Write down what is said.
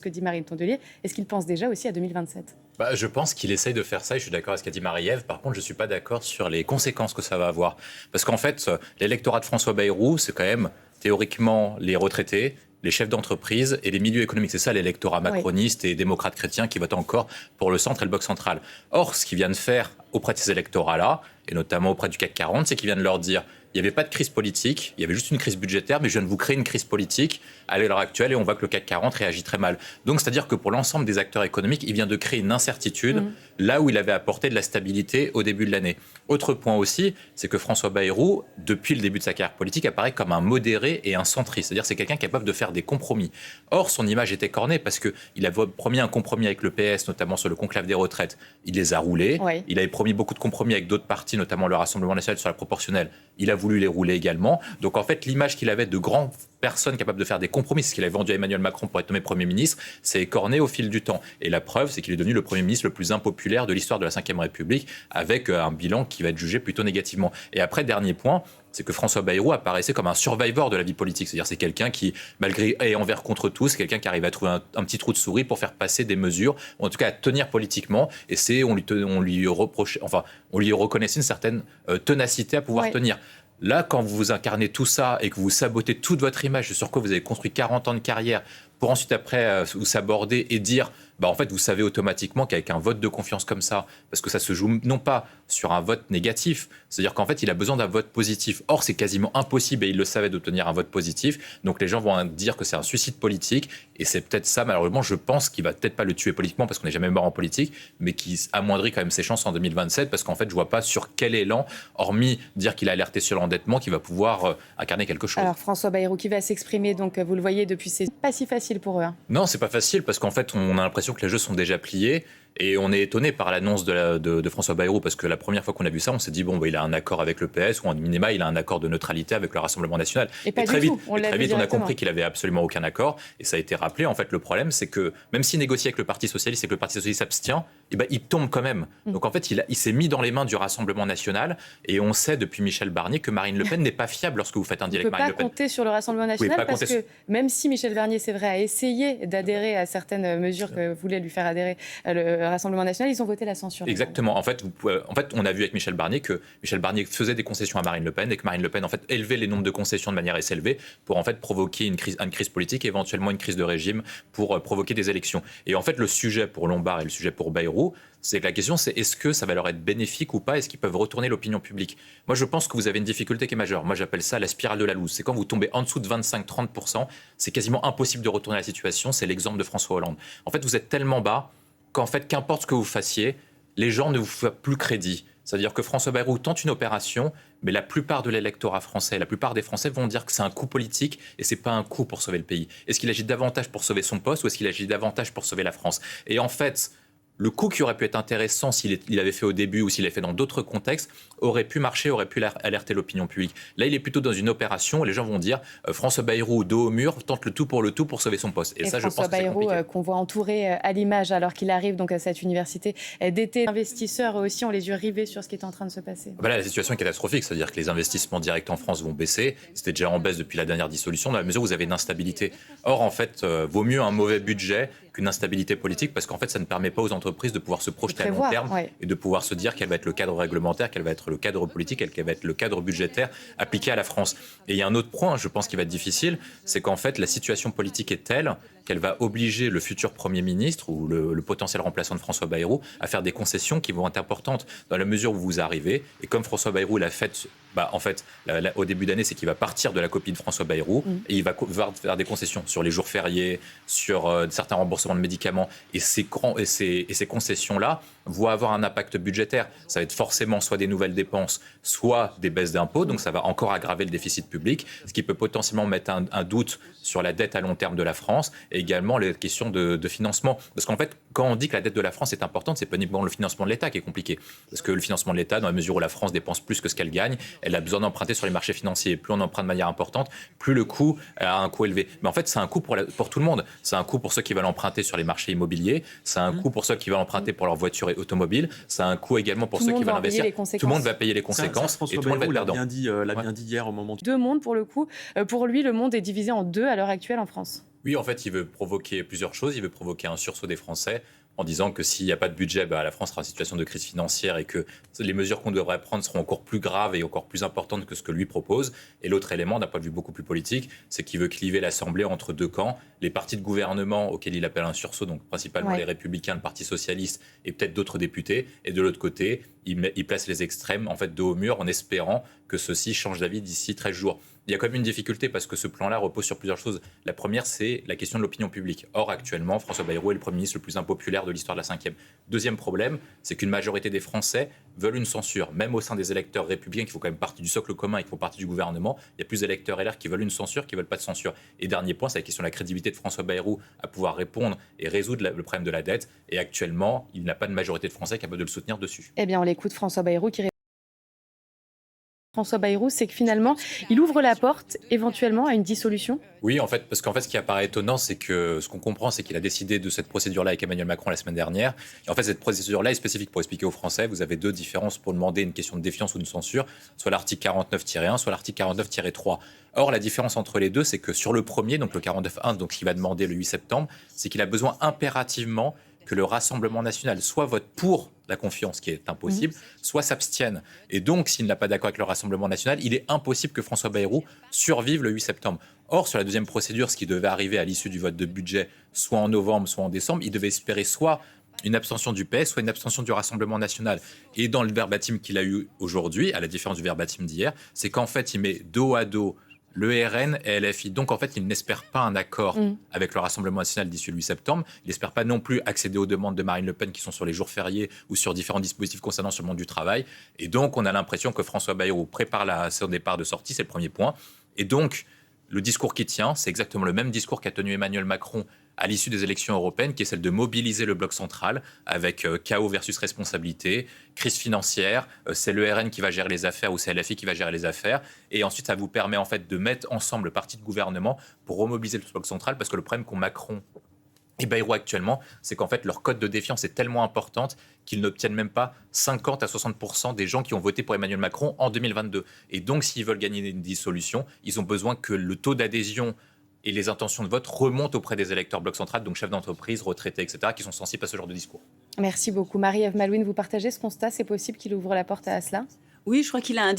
Ce que dit Marine Tondelier, est-ce qu'il pense déjà aussi à 2027 ? Je pense qu'il essaye de faire ça et je suis d'accord avec ce qu'a dit Marie-Ève. Par contre, je ne suis pas d'accord sur les conséquences que ça va avoir. Parce qu'en fait, l'électorat de François Bayrou, c'est quand même théoriquement les retraités, les chefs d'entreprise et les milieux économiques. C'est ça l'électorat macroniste et démocrate chrétien qui vote encore pour le centre et le bloc central. Or, ce qu'il vient de faire auprès de ces électorats-là, et notamment auprès du CAC 40, c'est qu'il vient de leur dire il n'y avait pas de crise politique, il y avait juste une crise budgétaire, mais je viens de vous créer une crise politique à l'heure actuelle et on voit que le CAC 40 réagit très mal. Donc, c'est-à-dire que pour l'ensemble des acteurs économiques, il vient de créer une incertitude là où il avait apporté de la stabilité au début de l'année. Autre point aussi, c'est que François Bayrou, depuis le début de sa carrière politique, apparaît comme un modéré et un centriste. C'est-à-dire c'est quelqu'un capable de faire des compromis. Or, son image était cornée parce qu'il avait promis un compromis avec le PS, notamment sur le conclave des retraites. Il les a roulés. Oui. Il avait promis beaucoup de compromis avec d'autres partis, notamment le Rassemblement national sur la proportionnelle. Il a voulu les rouler également. Donc en fait, l'image qu'il avait de grandes personnes capables de faire des compromis, c'est ce qu'il avait vendu à Emmanuel Macron pour être nommé Premier ministre, c'est écorné au fil du temps. Et la preuve, c'est qu'il est devenu le Premier ministre le plus impopulaire de l'histoire de la Ve République, avec un bilan qui va être jugé plutôt négativement. Et après, dernier point, c'est que François Bayrou apparaissait comme un survivor de la vie politique. C'est-à-dire c'est quelqu'un qui, malgré et envers contre tout, c'est quelqu'un qui arrive à trouver un petit trou de souris pour faire passer des mesures, ou en tout cas à tenir politiquement. Et on lui reconnaissait une certaine ténacité à pouvoir tenir. Là, quand vous incarnez tout ça et que vous sabotez toute votre image sur quoi vous avez construit 40 ans de carrière pour ensuite après vous saborder et dire en fait, vous savez automatiquement qu'avec un vote de confiance comme ça, parce que ça se joue non pas sur un vote négatif, c'est-à-dire qu'en fait, il a besoin d'un vote positif. Or, c'est quasiment impossible, et il le savait, d'obtenir un vote positif. Donc, les gens vont dire que c'est un suicide politique, et c'est peut-être ça, malheureusement, je pense qu'il va peut-être pas le tuer politiquement, parce qu'on n'est jamais mort en politique, mais qui amoindrit quand même ses chances en 2027, parce qu'en fait, je vois pas sur quel élan, hormis dire qu'il a alerté sur l'endettement, qu'il va pouvoir incarner quelque chose. Alors, François Bayrou qui va s'exprimer, donc vous le voyez depuis, c'est pas si facile pour eux. Non, c'est pas facile, parce qu'en fait, on a l'impression que les jeux sont déjà pliés. Et on est étonné par l'annonce de François Bayrou, parce que la première fois qu'on a vu ça, on s'est dit il a un accord avec le PS, ou en minima, il a un accord de neutralité avec le Rassemblement national. Et très vite, on a compris qu'il avait absolument aucun accord, et ça a été rappelé. En fait, le problème, c'est que même s'il négocie avec le Parti socialiste et que le Parti socialiste s'abstient, il tombe quand même. Donc en fait, il s'est mis dans les mains du Rassemblement national, et on sait depuis Michel Barnier que Marine Le Pen n'est pas fiable lorsque vous faites un deal avec Marine Le Pen. On ne peut pas compter sur le Rassemblement national, parce que même si Michel Barnier, c'est vrai, a essayé d'adhérer à certaines mesures que voulait lui faire adhérer le Rassemblement national, ils ont voté la censure. Exactement. En fait, on a vu avec Michel Barnier que Michel Barnier faisait des concessions à Marine Le Pen, et que Marine Le Pen en fait élevait les nombres de concessions de manière assez élevée pour en fait provoquer une crise politique et éventuellement une crise de régime pour provoquer des élections. Et en fait, le sujet pour Lombard et le sujet pour Bayrou, c'est que la question, c'est est-ce que ça va leur être bénéfique ou pas? Est-ce qu'ils peuvent retourner l'opinion publique? Moi, je pense que vous avez une difficulté qui est majeure. Moi, j'appelle ça la spirale de la loose. C'est quand vous tombez en dessous de 25-30%, c'est quasiment impossible de retourner la situation. C'est l'exemple de François Hollande. En fait, vous êtes tellement bas qu'en fait, qu'importe ce que vous fassiez, les gens ne vous font plus crédit. C'est-à-dire que François Bayrou tente une opération, mais la plupart de l'électorat français, la plupart des Français vont dire que c'est un coup politique et c'est pas un coup pour sauver le pays. Est-ce qu'il agit davantage pour sauver son poste ou est-ce qu'il agit davantage pour sauver la France? Et en fait, le coup qui aurait pu être intéressant s'il avait fait au début ou s'il l'avait fait dans d'autres contextes, aurait pu marcher, aurait pu alerter l'opinion publique. Là, il est plutôt dans une opération où les gens vont dire François Bayrou, dos au mur, tente le tout pour sauver son poste. Et ça, François je pense que c'est Bayrou, compliqué. qu'on voit entouré à l'image alors qu'il arrive donc à cette université d'été. Les investisseurs aussi ont les yeux rivés sur ce qui est en train de se passer. La situation est catastrophique, c'est-à-dire que les investissements directs en France vont baisser. C'était déjà en baisse depuis la dernière dissolution, dans la mesure où vous avez une instabilité. Or, en fait, vaut mieux un mauvais budget qu'une instabilité politique, parce qu'en fait, ça ne permet pas aux entreprises de pouvoir se projeter à long terme et de pouvoir se dire quel va être le cadre réglementaire, quel va être le cadre politique, quel va être le cadre budgétaire appliqué à la France. Et il y a un autre point, je pense, qui va être difficile, c'est qu'en fait, la situation politique est telle qu'elle va obliger le futur Premier ministre ou le potentiel remplaçant de François Bayrou à faire des concessions qui vont être importantes dans la mesure où vous arrivez. Et comme François Bayrou l'a fait, au début d'année, c'est qu'il va partir de la copie de François Bayrou et il va faire des concessions sur les jours fériés, sur certains remboursements de médicaments. Et ces concessions-là vont avoir un impact budgétaire. Ça va être forcément soit des nouvelles dépenses, soit des baisses d'impôts. Donc ça va encore aggraver le déficit public, ce qui peut potentiellement mettre un doute sur la dette à long terme de la France et également les questions de financement. Parce qu'en fait, quand on dit que la dette de la France est importante, c'est pas uniquement le financement de l'État qui est compliqué. Parce que le financement de l'État, dans la mesure où la France dépense plus que ce qu'elle gagne, elle a besoin d'emprunter sur les marchés financiers. Plus on emprunte de manière importante, plus le coût a un coût élevé. Mais en fait, c'est un coût pour tout le monde. C'est un coût pour ceux qui veulent emprunter sur les marchés immobiliers. C'est un coût pour ceux qui veulent emprunter pour leur voiture automobile. C'est un coût également pour ceux qui veulent investir. Tout le monde va payer les conséquences et tout le monde va être perdant. L'a bien dit hier au moment. Deux mondes pour le coup. Pour lui, le monde est divisé en deux à l'heure actuelle en France. Oui, en fait, il veut provoquer plusieurs choses. Il veut provoquer un sursaut des Français en disant que s'il n'y a pas de budget, la France sera en situation de crise financière et que les mesures qu'on devrait prendre seront encore plus graves et encore plus importantes que ce que lui propose. Et l'autre élément, d'un point de vue beaucoup plus politique, c'est qu'il veut cliver l'Assemblée entre deux camps, les partis de gouvernement auxquels il appelle un sursaut, donc principalement les Républicains, le Parti socialiste et peut-être d'autres députés. Et de l'autre côté, il place les extrêmes en fait dos au mur en espérant que ceux-ci changent d'avis d'ici 13 jours. Il y a quand même une difficulté parce que ce plan-là repose sur plusieurs choses. La première, c'est la question de l'opinion publique. Or, actuellement, François Bayrou est le Premier ministre le plus impopulaire de l'histoire de la Ve. Deuxième problème, c'est qu'une majorité des Français veulent une censure. Même au sein des électeurs républicains qui font quand même partie du socle commun et qui font partie du gouvernement, il y a plus d'électeurs LR qui veulent une censure, qui ne veulent pas de censure. Et dernier point, c'est la question de la crédibilité de François Bayrou à pouvoir répondre et résoudre le problème de la dette. Et actuellement, il n'a pas de majorité de Français capable de le soutenir dessus. Eh bien, on l'écoute, François Bayrou qui François Bayrou, c'est que finalement, il ouvre la porte éventuellement à une dissolution? Oui, en fait, parce qu'en fait, ce qui apparaît étonnant, c'est que ce qu'on comprend, c'est qu'il a décidé de cette procédure-là avec Emmanuel Macron la semaine dernière. Et en fait, cette procédure-là est spécifique pour expliquer aux Français. Vous avez deux différences pour demander une question de défiance ou de censure, soit l'article 49-1, soit l'article 49-3. Or, la différence entre les deux, c'est que sur le premier, donc le 49.1, donc ce qu'il va demander le 8 septembre, c'est qu'il a besoin impérativement que le Rassemblement national soit vote pour la confiance, qui est impossible, soit s'abstienne. Et donc, s'il n'a pas d'accord avec le Rassemblement national, il est impossible que François Bayrou survive le 8 septembre. Or, sur la deuxième procédure, ce qui devait arriver à l'issue du vote de budget, soit en novembre, soit en décembre, il devait espérer soit une abstention du PS, soit une abstention du Rassemblement national. Et dans le verbatim qu'il a eu aujourd'hui, à la différence du verbatim d'hier, c'est qu'en fait, il met dos à dos le RN et LFI. Donc, en fait, il n'espère pas un accord avec le Rassemblement national d'ici le 8 septembre. Il n'espère pas non plus accéder aux demandes de Marine Le Pen qui sont sur les jours fériés ou sur différents dispositifs concernant sur le monde du travail. Et donc, on a l'impression que François Bayrou prépare son départ de sortie, c'est le premier point. Et donc, le discours qui tient, c'est exactement le même discours qu'a tenu Emmanuel Macron à l'issue des élections européennes, qui est celle de mobiliser le bloc central avec chaos versus responsabilité, crise financière, c'est le RN qui va gérer les affaires ou c'est LFI qui va gérer les affaires. Et ensuite, ça vous permet en fait de mettre ensemble le parti de gouvernement pour remobiliser le bloc central, parce que le problème qu'ont Macron et Bayrou actuellement, c'est qu'en fait, leur cote de défiance est tellement importante qu'ils n'obtiennent même pas 50 à 60% des gens qui ont voté pour Emmanuel Macron en 2022. Et donc, s'ils veulent gagner une dissolution, ils ont besoin que le taux d'adhésion et les intentions de vote remontent auprès des électeurs bloc central, donc chefs d'entreprise, retraités, etc., qui sont sensibles à ce genre de discours. Merci beaucoup. Marie-Ève Malouine, vous partagez ce constat? C'est possible qu'il ouvre la porte à cela? Oui, je crois qu'il a un